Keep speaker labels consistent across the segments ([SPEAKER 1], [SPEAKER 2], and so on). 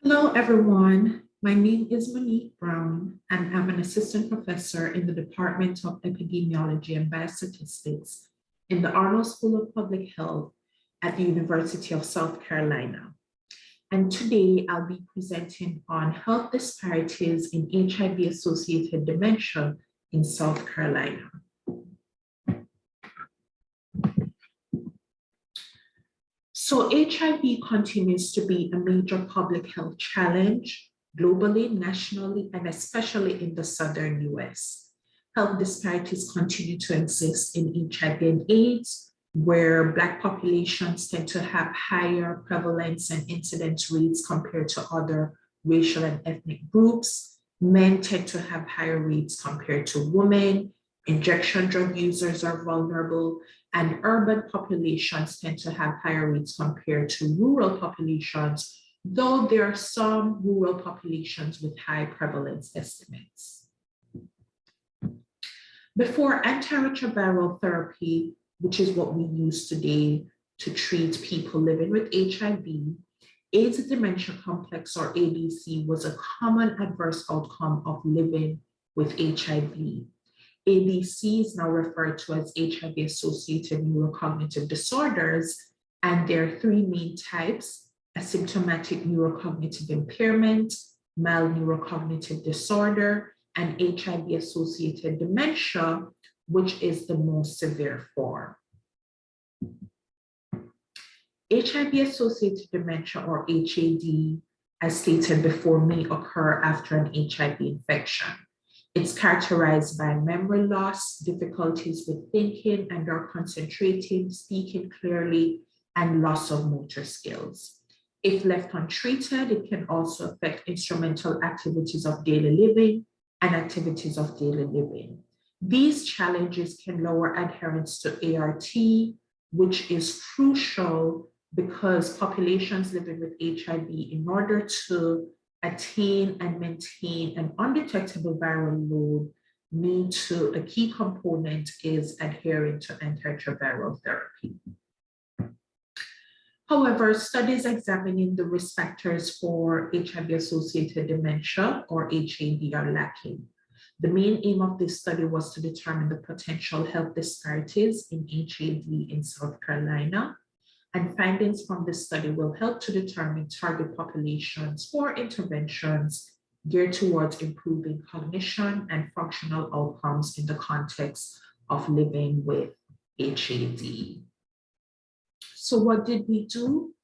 [SPEAKER 1] Hello, everyone. My name is Monique Brown, and I'm an assistant professor in the Department of Epidemiology and Biostatistics in the Arnold School of Public Health at the University of South Carolina. And today I'll be presenting on health disparities in HIV-associated dementia in South Carolina. So HIV continues to be a major public health challenge globally, nationally, and especially in the southern US. Health disparities continue to exist in HIV and AIDS, where Black populations tend to have higher prevalence and incidence rates compared to other racial and ethnic groups. Men tend to have higher rates compared to women. Injection drug users are vulnerable, and urban populations tend to have higher rates compared to rural populations, though there are some rural populations with high prevalence estimates. Before antiretroviral therapy, which is what we use today to treat people living with HIV, AIDS dementia complex, or ADC, was a common adverse outcome of living with HIV. ADC is now referred to as HIV-associated neurocognitive disorders, and there are three main types: asymptomatic neurocognitive impairment, mild neurocognitive disorder, and HIV-associated dementia, which is the most severe form. HIV-associated dementia, or HAD, as stated before, may occur after an HIV infection. It's characterized by memory loss, difficulties with thinking and or concentrating, speaking clearly, and loss of motor skills. If left untreated, it can also affect instrumental activities of daily living and activities of daily living. These challenges can lower adherence to ART, which is crucial because populations living with HIV, in order to attain and maintain an undetectable viral load, a key component is adhering to antiretroviral therapy. However, studies examining the risk factors for HIV-associated dementia, or HAD, are lacking. The main aim of this study was to determine the potential health disparities in HAD in South Carolina, and findings from this study will help to determine target populations for interventions geared towards improving cognition and functional outcomes in the context of living with HAD. So what did we do?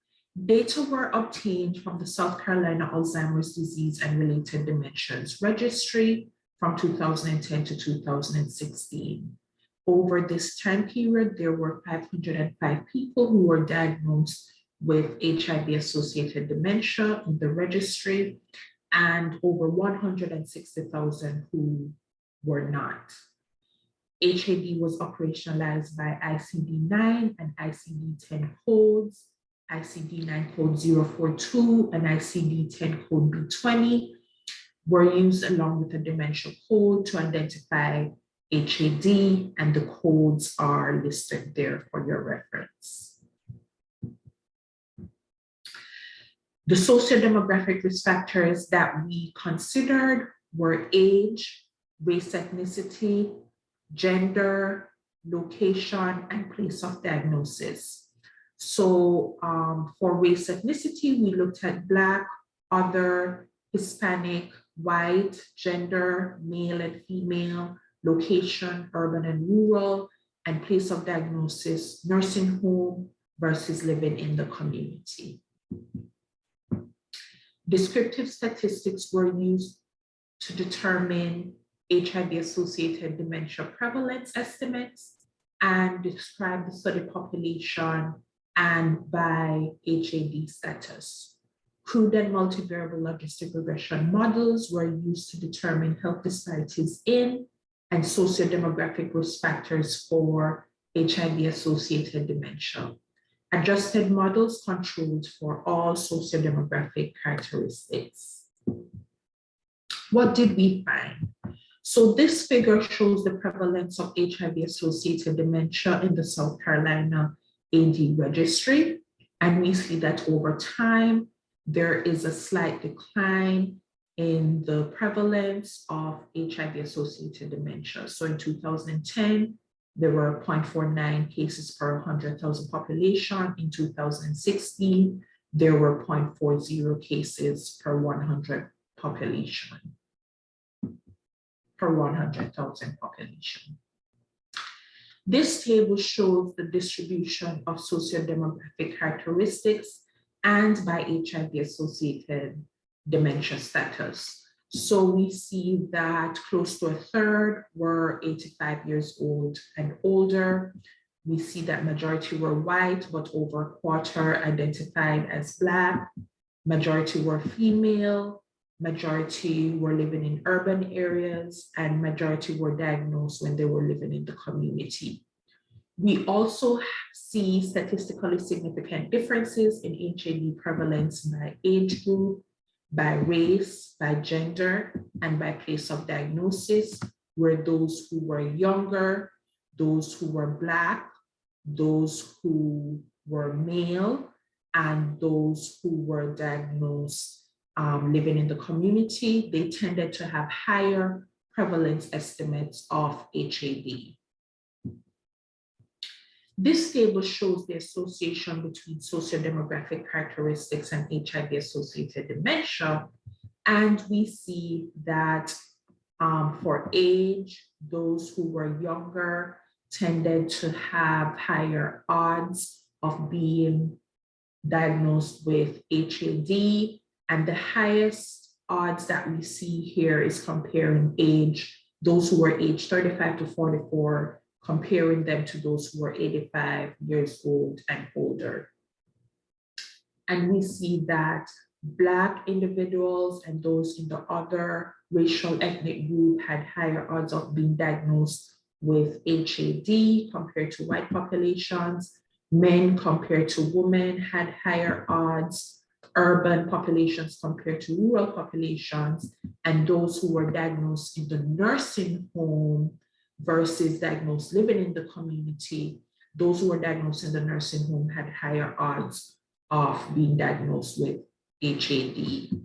[SPEAKER 1] Data were obtained from the South Carolina Alzheimer's Disease and Related Dementias Registry from 2010 to 2016. Over this time period, there were 505 people who were diagnosed with HIV-associated dementia in the registry, and over 160,000 who were not. HAD was operationalized by ICD-9 and ICD-10 codes, ICD-9 code 042 and ICD-10 code B20 were used along with a dementia code to identify HAD, and the codes are listed there for your reference. The sociodemographic risk factors that we considered were age, race, ethnicity, gender, location, and place of diagnosis. So for race, ethnicity, we looked at Black, other, Hispanic, white, gender, male and female, location, urban and rural, and place of diagnosis, nursing home versus living in the community. Descriptive statistics were used to determine HIV-associated dementia prevalence estimates and describe the study population and by HAD status. Crude and multivariable logistic regression models were used to determine health disparities in and sociodemographic risk factors for HIV-associated dementia. Adjusted models controlled for all sociodemographic characteristics. What did we find? So this figure shows the prevalence of HIV-associated dementia in the South Carolina AD registry. And we see that over time, there is a slight decline in the prevalence of HIV-associated dementia. So in 2010, there were 0.49 cases per 100,000 population. In 2016, there were 0.40 cases per 100 population, per 100,000 population. This table shows the distribution of sociodemographic characteristics and by HIV-associated dementia status. So we see that close to a third were 85 years old and older. We see that majority were white, but over a quarter identified as Black. Majority were female. Majority were living in urban areas, and majority were diagnosed when they were living in the community. We also see statistically significant differences in HIV prevalence by age group, by race, by gender, and by place of diagnosis, where those who were younger, those who were Black, those who were male, and those who were diagnosed living in the community, they tended to have higher prevalence estimates of HIV. This table shows the association between sociodemographic characteristics and HIV-associated dementia. And we see that for age, those who were younger tended to have higher odds of being diagnosed with HAD. And the highest odds that we see here is comparing age, those who were aged 35 to 44, comparing them to those who were 85 years old and older. And we see that Black individuals and those in the other racial ethnic group had higher odds of being diagnosed with HAD compared to white populations. Men compared to women had higher odds. Urban populations compared to rural populations, and those who were diagnosed in the nursing home versus diagnosed living in the community, those who were diagnosed in the nursing home had higher odds of being diagnosed with HAD.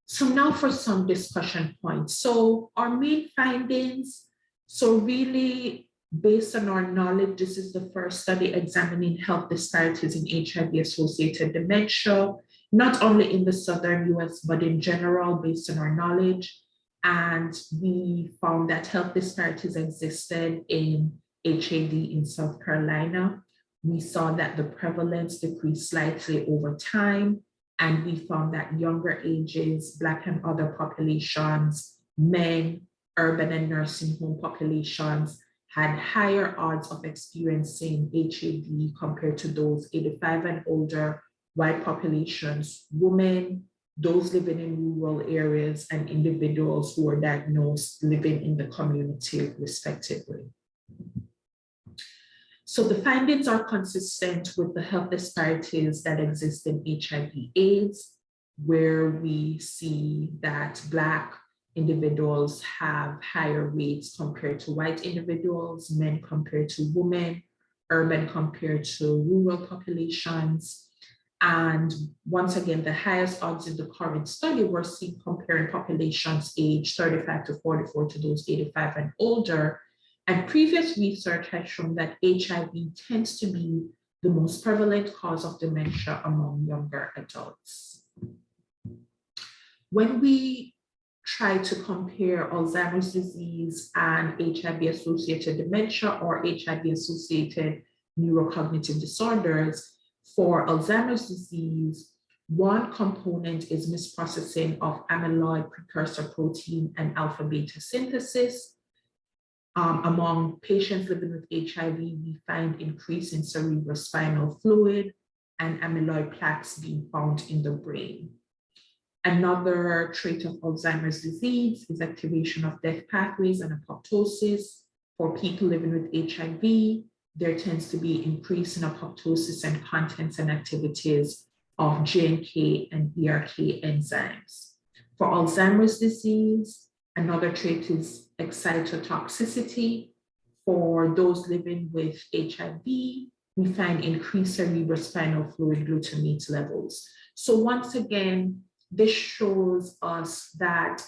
[SPEAKER 1] So now for some discussion points. So our main findings, so really based on our knowledge, this is the first study examining health disparities in HIV-associated dementia, not only in the Southern US, but in general, based on our knowledge. And we found that health disparities existed in HAD in South Carolina. We saw that the prevalence decreased slightly over time. And we found that younger ages, Black and other populations, men, urban and nursing home populations had higher odds of experiencing HAD compared to those 85 and older, white populations, women, those living in rural areas, and individuals who were diagnosed living in the community, respectively. So the findings are consistent with the health disparities that exist in HIV/AIDS, where we see that Black individuals have higher rates compared to white individuals, men compared to women, urban compared to rural populations. And once again, the highest odds in the current study were seen comparing populations aged 35 to 44 to those 85 and older. And previous research has shown that HIV tends to be the most prevalent cause of dementia among younger adults. When we try to compare Alzheimer's disease and HIV-associated dementia or HIV-associated neurocognitive disorders, for Alzheimer's disease, one component is misprocessing of amyloid precursor protein and alpha beta synthesis. Among patients living with HIV, we find increase in cerebrospinal fluid and amyloid plaques being found in the brain. Another trait of Alzheimer's disease is activation of death pathways and apoptosis. For people living with HIV, there tends to be increase in apoptosis and contents and activities of JNK and ERK enzymes. For Alzheimer's disease, another trait is excitotoxicity. For those living with HIV, we find increased cerebrospinal fluid glutamate levels. So once again, this shows us that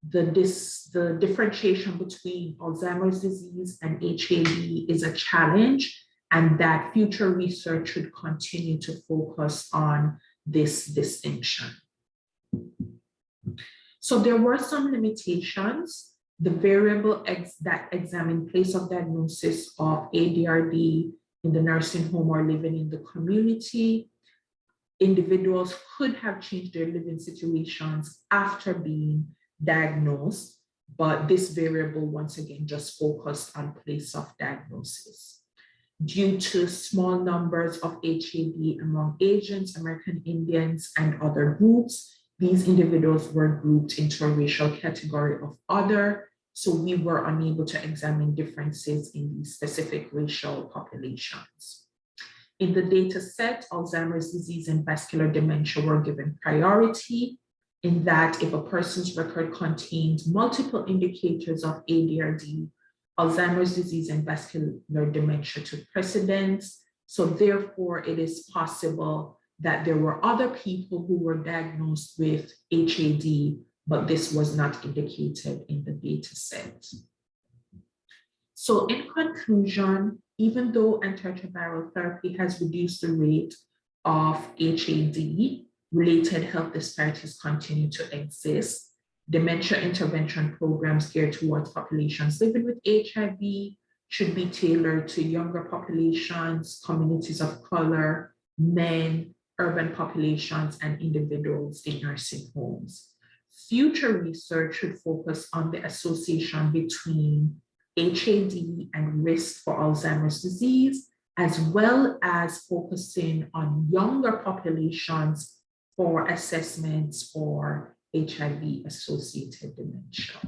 [SPEAKER 1] the differentiation between Alzheimer's disease and HAD is a challenge, and that future research should continue to focus on this distinction. So there were some limitations. The variable that examine place of diagnosis of ADRD in the nursing home or living in the community. Individuals could have changed their living situations after being diagnosed, but this variable once again just focused on place of diagnosis. Due to small numbers of HAD among Asians, American Indians, and other groups, these individuals were grouped into a racial category of other, so we were unable to examine differences in these specific racial populations. In the data set, Alzheimer's disease and vascular dementia were given priority, in that if a person's record contains multiple indicators of ADRD, Alzheimer's disease and vascular dementia took precedence. So therefore, it is possible that there were other people who were diagnosed with HAD, but this was not indicated in the data set. So in conclusion, even though antiretroviral therapy has reduced the rate of HAD-related health disparities continue to exist, dementia intervention programs geared towards populations living with HIV should be tailored to younger populations, communities of color, men, urban populations, and individuals in nursing homes. Future research should focus on the association between HAD and risk for Alzheimer's disease, as well as focusing on younger populations for assessments for HIV-associated dementia.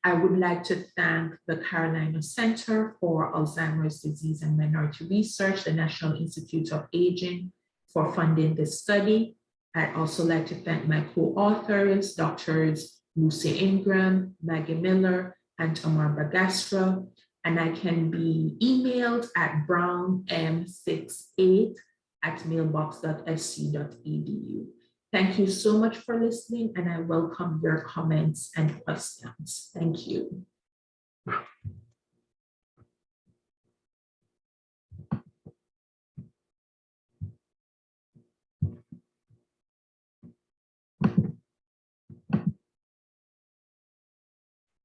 [SPEAKER 1] I would like to thank the Carolina Center for Alzheimer's Disease and Minority Research, the National Institute of Aging, for funding this study. I'd also like to thank my co-authors, Drs. Lucy Ingram, Maggie Miller, and Amar Bagastra, and I can be emailed at brownm68@mailbox.sc.edu. Thank you so much for listening, and I welcome your comments and questions. Thank you.